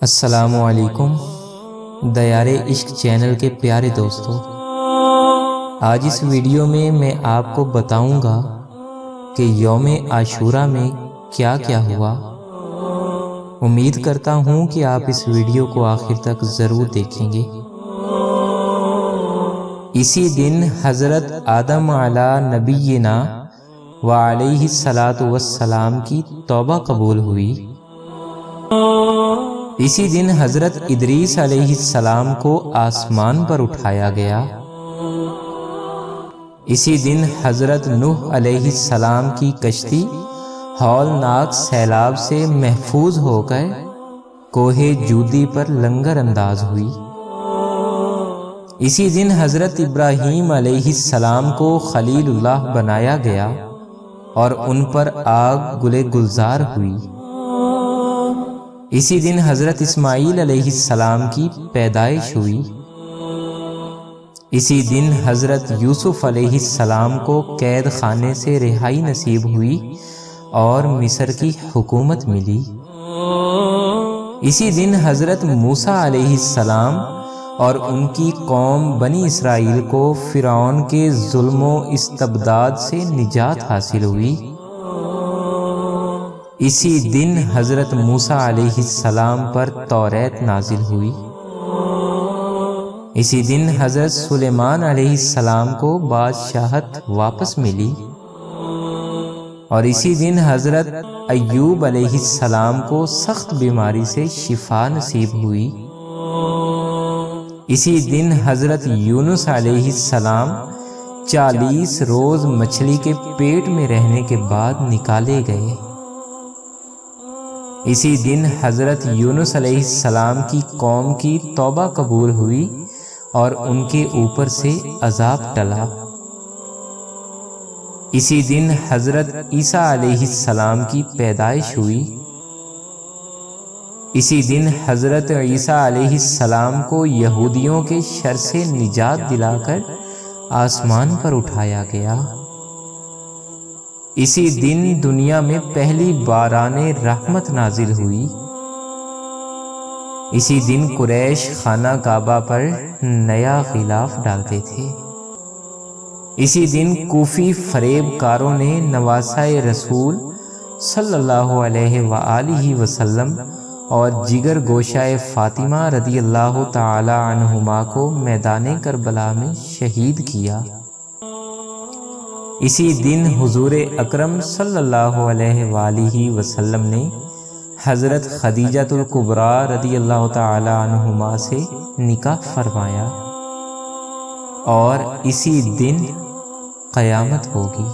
السلام علیکم دیار عشق چینل کے پیارے دوستو، آج اس ویڈیو میں آپ کو بتاؤں گا کہ یوم عاشوراء میں کیا کیا ہوا۔ امید کرتا ہوں کہ آپ اس ویڈیو کو آخر تک ضرور دیکھیں گے۔ اسی دن حضرت آدم علی نبینا وعلیہ السلام کی توبہ قبول ہوئی۔ اسی دن حضرت ادریس علیہ السلام کو آسمان پر اٹھایا گیا۔ اسی دن حضرت نوح علیہ السلام کی کشتی ہولناک سیلاب سے محفوظ ہو کر کوہ جودی پر لنگر انداز ہوئی۔ اسی دن حضرت ابراہیم علیہ السلام کو خلیل اللہ بنایا گیا اور ان پر آگ گلے گلزار ہوئی۔ اسی دن حضرت اسماعیل علیہ السلام کی پیدائش ہوئی۔ اسی دن حضرت یوسف علیہ السلام کو قید خانے سے رہائی نصیب ہوئی اور مصر کی حکومت ملی۔ اسی دن حضرت موسیٰ علیہ السلام اور ان کی قوم بنی اسرائیل کو فرعون کے ظلم و استبداد سے نجات حاصل ہوئی۔ اسی دن حضرت موسیٰ علیہ السلام پر توریت نازل ہوئی۔ اسی دن حضرت سلیمان علیہ السلام کو بادشاہت واپس ملی، اور اسی دن حضرت ایوب علیہ السلام کو سخت بیماری سے شفا نصیب ہوئی۔ اسی دن حضرت یونس علیہ السلام 40 روز مچھلی کے پیٹ میں رہنے کے بعد نکالے گئے۔ اسی دن حضرت یونس علیہ السلام کی قوم کی توبہ قبول ہوئی اور ان کے اوپر سے عذاب ٹلا۔ اسی دن حضرت عیسیٰ علیہ السلام کی پیدائش ہوئی۔ اسی دن حضرت عیسیٰ علیہ السلام کو یہودیوں کے شر سے نجات دلا کر آسمان پر اٹھایا گیا۔ اسی دن دنیا میں پہلی باران رحمت نازل ہوئی۔ اسی دن قریش خانہ کعبہ پر نیا غلاف ڈالتے تھے۔ اسی دن کوفی فریب کاروں نے نواسۂ رسول صلی اللہ علیہ وآلہ وسلم اور جگر گوشہ فاطمہ رضی اللہ تعالی عنہما کو میدان کربلا میں شہید کیا۔ اسی دن حضور اکرم صلی اللہ علیہ وآلہ وسلم نے حضرت خدیجہ الکبریٰ رضی اللہ تعالی عنہما سے نکاح فرمایا، اور اسی دن قیامت ہوگی۔